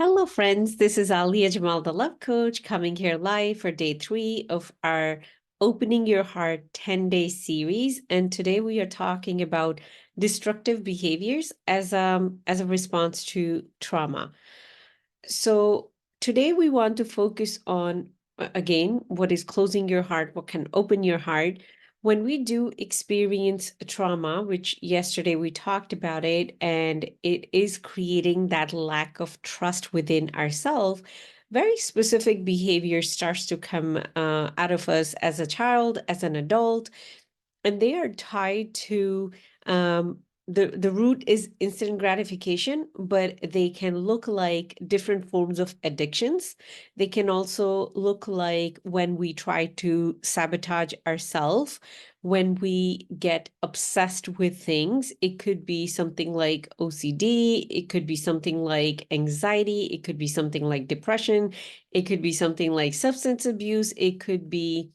Hello, friends. This is Alia Jamal, the Love Coach, coming here live for day 3 of our Opening Your Heart 10-day series. And today we are talking about destructive behaviors as a response to trauma. So today we want to focus on, again, what is closing your heart, what can open your heart. When we do experience trauma, which yesterday we talked about it, and it is creating that lack of trust within ourselves, very specific behavior starts to come out of us as a child, as an adult, and they are tied to the root is instant gratification, but they can look like different forms of addictions. They can also look like when we try to sabotage ourselves, when we get obsessed with things. It could be something like OCD, it could be something like anxiety, it could be something like depression, it could be something like substance abuse, it could be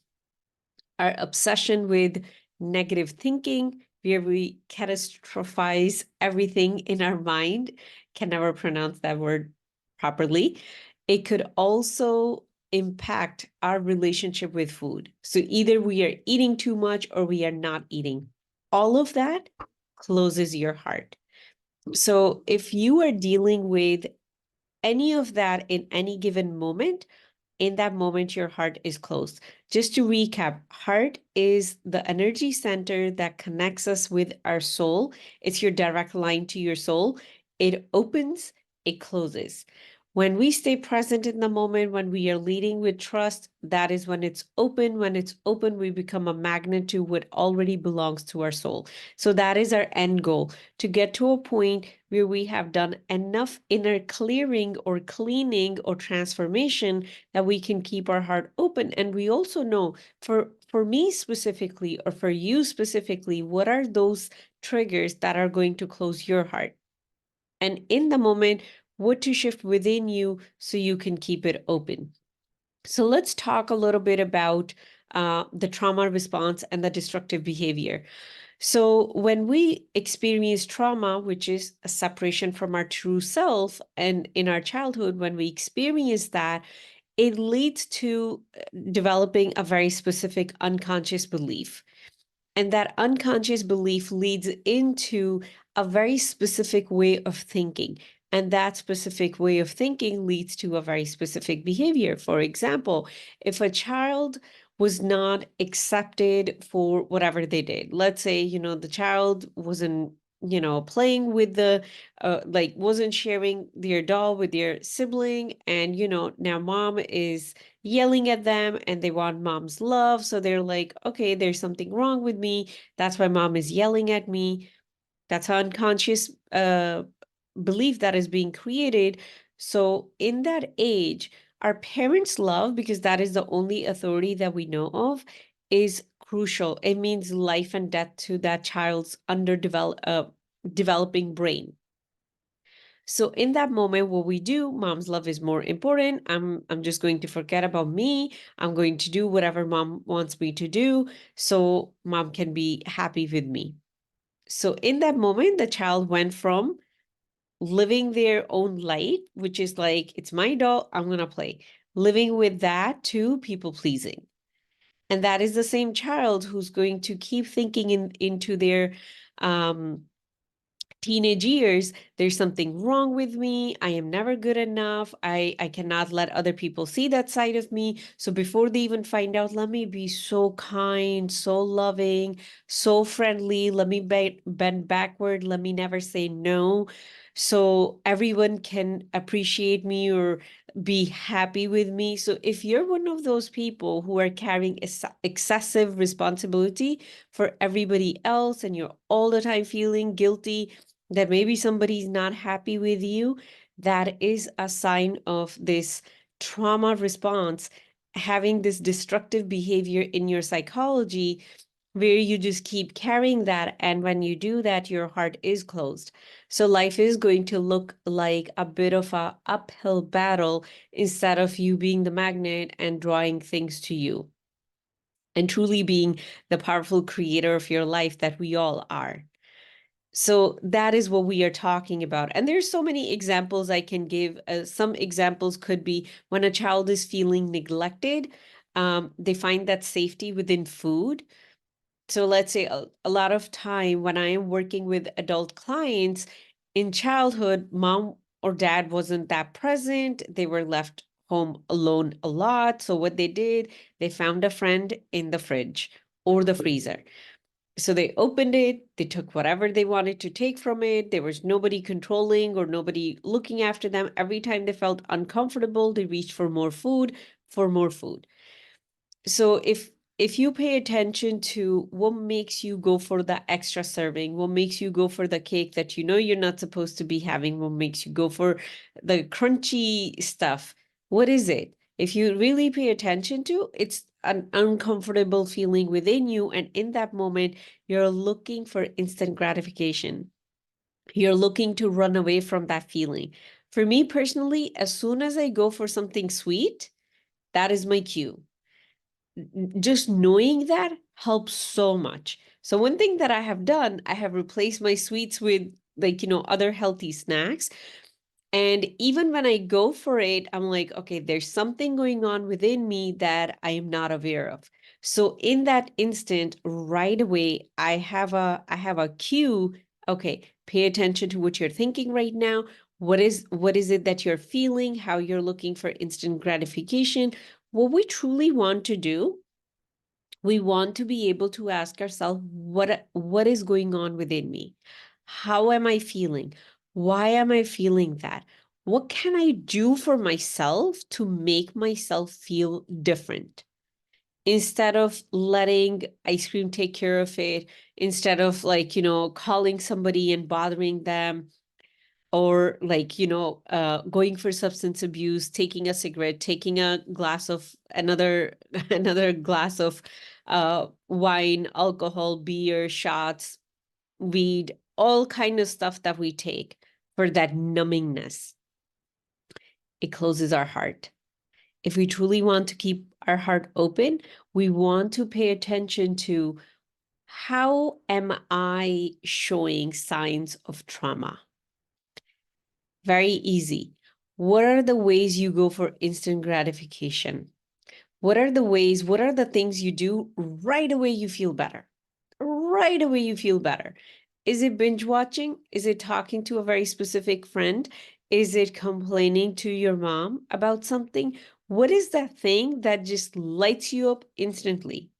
our obsession with negative thinking, where we catastrophize everything in our mind. Can never pronounce that word properly. It could also impact our relationship with food. So either we are eating too much or we are not eating. All of that closes your heart. So if you are dealing with any of that in any given moment, in that moment, your heart is closed. Just to recap, heart is the energy center that connects us with our soul. It's your direct line to your soul. It opens, it closes. When we stay present in the moment, when we are leading with trust, that is when it's open. When it's open, we become a magnet to what already belongs to our soul. So that is our end goal, to get to a point where we have done enough inner clearing or cleaning or transformation that we can keep our heart open. And we also know, for me specifically, or for you specifically, what are those triggers that are going to close your heart? And in the moment, what to shift within you so you can keep it open. So let's talk a little bit about the trauma response and the destructive behavior. So when we experience trauma, which is a separation from our true self, and in our childhood, when we experience that, it leads to developing a very specific unconscious belief. And that unconscious belief leads into a very specific way of thinking. And that specific way of thinking leads to a very specific behavior. For example, if a child was not accepted for whatever they did, let's say, the child wasn't, playing with like wasn't sharing their doll with their sibling, and, now mom is yelling at them and they want mom's love. So they're like, okay, there's something wrong with me. That's why mom is yelling at me. That's an unconscious belief that is being created. So in that age, our parents' love, because that is the only authority that we know of, is crucial. It means life and death to that child's developing brain. So in that moment, what we do, mom's love is more important. I'm just going to forget about me. I'm going to do whatever mom wants me to do so mom can be happy with me. So in that moment, the child went from living their own life, which is like, it's my doll, I'm going to play, living with that, to people pleasing. And that is the same child who's going to keep thinking into their um, teenage years, there's something wrong with me. I am never good enough. I cannot let other people see that side of me. So before they even find out, let me be so kind, so loving, so friendly. Let me bend backward. Let me never say no. So everyone can appreciate me or be happy with me. So if you're one of those people who are carrying excessive responsibility for everybody else, and you're all the time feeling guilty that maybe somebody's not happy with you, that is a sign of this trauma response, having this destructive behavior in your psychology, where you just keep carrying that. And when you do that, your heart is closed. So life is going to look like a bit of a uphill battle instead of you being the magnet and drawing things to you and truly being the powerful creator of your life that we all are. So that is what we are talking about. And there's so many examples I can give. Some examples could be when a child is feeling neglected, they find that safety within food. So let's say a lot of time when I am working with adult clients in childhood, mom or dad wasn't that present. They were left home alone a lot. So what they did, they found a friend in the fridge or the freezer. So they opened it, they took whatever they wanted to take from it. There was nobody controlling or nobody looking after them. Every time they felt uncomfortable, they reached for more food, for more food. So if you pay attention to what makes you go for the extra serving, what makes you go for the cake that you know you're not supposed to be having, what makes you go for the crunchy stuff, what is it? If you really pay attention to, it's an uncomfortable feeling within you. And in that moment, you're looking for instant gratification. You're looking to run away from that feeling. For me personally, as soon as I go for something sweet, that is my cue. Just knowing that helps so much. So one thing that I have done, I have replaced my sweets with other healthy snacks. And even when I go for it, I'm like, okay, there's something going on within me that I am not aware of. So in that instant, right away, I have a cue. Okay, pay attention to what you're thinking right now. What is it that you're feeling? How you're looking for instant gratification? What we truly want to do, we want to be able to ask ourselves, what is going on within me? How am I feeling? Why am I feeling that? What can I do for myself to make myself feel different? Instead of letting ice cream take care of it, instead of calling somebody and bothering them, or going for substance abuse, taking a cigarette, taking a glass of another another glass of wine, alcohol, beer, shots, weed, all kind of stuff that we take for that numbingness. It closes our heart. If we truly want to keep our heart open, we want to pay attention to, how am I showing signs of trauma? Very easy. What are the ways you go for instant gratification? What are the things you do right away you feel better? Right away you feel better. Is it binge watching? Is it talking to a very specific friend? Is it complaining to your mom about something? What is that thing that just lights you up instantly?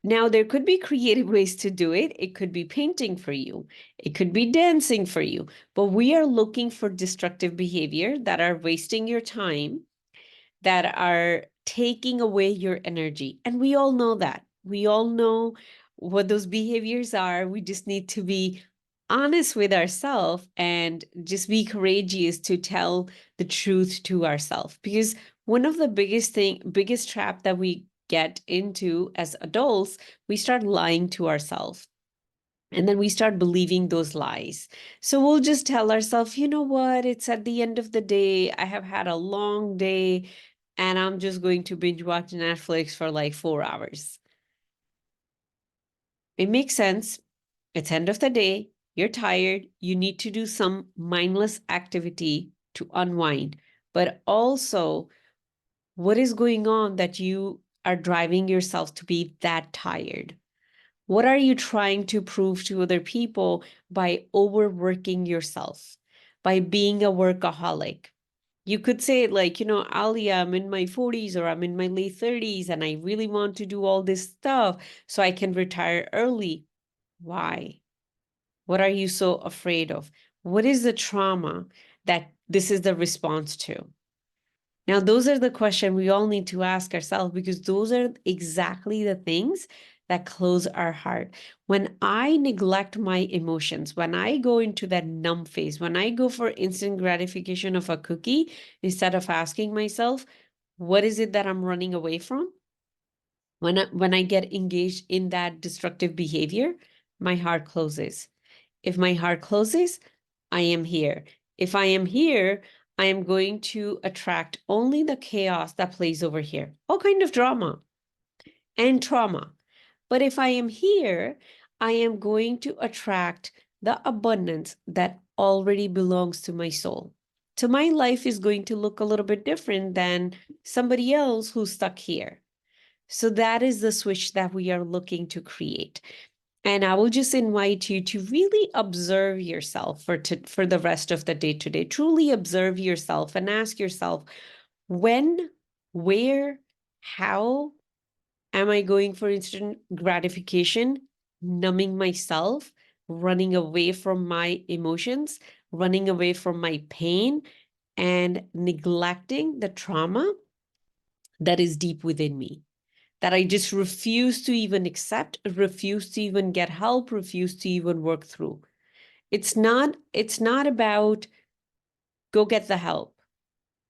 Now, there could be creative ways to do it. It could be painting for you. It could be dancing for you. But we are looking for destructive behavior that are wasting your time, that are taking away your energy. And we all know that. We all know what those behaviors are. We just need to be honest with ourselves and just be courageous to tell the truth to ourselves. Because one of the biggest trap that we get into as adults, we start lying to ourselves. And then we start believing those lies. So we'll just tell ourselves, you know what? It's at the end of the day. I have had a long day and I'm just going to binge watch Netflix for like 4 hours. It makes sense. It's end of the day. You're tired. You need to do some mindless activity to unwind. But also, what is going on that you are driving yourself to be that tired? What are you trying to prove to other people by overworking yourself, by being a workaholic? You could say it like, Alia, I'm in my 40s or I'm in my late 30s and I really want to do all this stuff so I can retire early. Why? What are you so afraid of? What is the trauma that this is the response to? Now, those are the questions we all need to ask ourselves, because those are exactly the things that close our heart. When I neglect my emotions, when I go into that numb phase, when I go for instant gratification of a cookie, instead of asking myself, what is it that I'm running away from? When I get engaged in that destructive behavior, my heart closes. If my heart closes, I am here. If I am here, I am going to attract only the chaos that plays over here. All kind of drama and trauma. But if I am here, I am going to attract the abundance that already belongs to my soul. So my life is going to look a little bit different than somebody else who's stuck here. So that is the switch that we are looking to create. And I will just invite you to really observe yourself for the rest of the day today. Truly observe yourself and ask yourself, when, where, how am I going for instant gratification, numbing myself, running away from my emotions, running away from my pain, and neglecting the trauma that is deep within me, that I just refuse to even accept, refuse to even get help, refuse to even work through. It's not about go get the help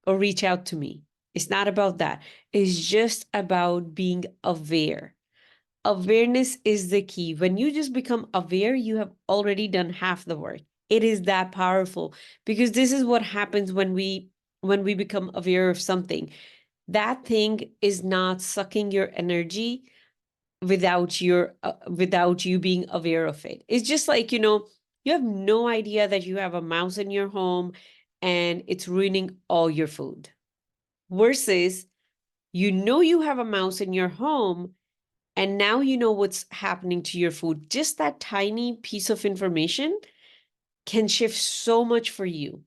or reach out to me. It's not about that. It's just about being aware. Awareness is the key. When you just become aware, you have already done half the work. It is that powerful, because this is what happens when we become aware of something. That thing is not sucking your energy without you being aware of it. It's just like, you have no idea that you have a mouse in your home and it's ruining all your food. Versus, you have a mouse in your home and now you know what's happening to your food. Just that tiny piece of information can shift so much for you.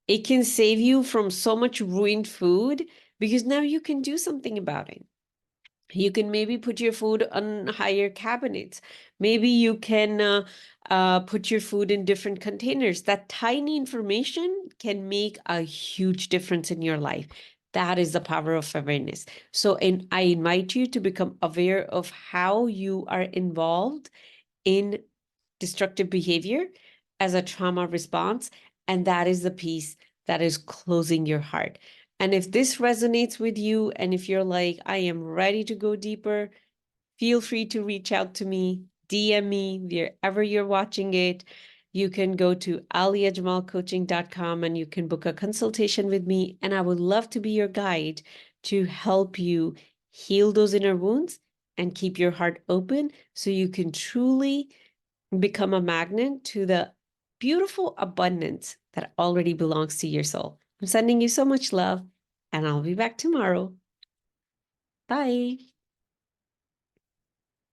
It can save you from so much ruined food because now you can do something about it. You can maybe put your food on higher cabinets. Maybe you can put your food in different containers. That tiny information can make a huge difference in your life. That is the power of awareness. So, I invite you to become aware of how you are involved in destructive behavior as a trauma response. And that is the piece that is closing your heart. And if this resonates with you, and if you're like, I am ready to go deeper, feel free to reach out to me, DM me wherever you're watching it. You can go to aliajamalcoaching.com and you can book a consultation with me. And I would love to be your guide to help you heal those inner wounds and keep your heart open so you can truly become a magnet to the beautiful abundance that already belongs to your soul. I'm sending you so much love, and I'll be back tomorrow. Bye.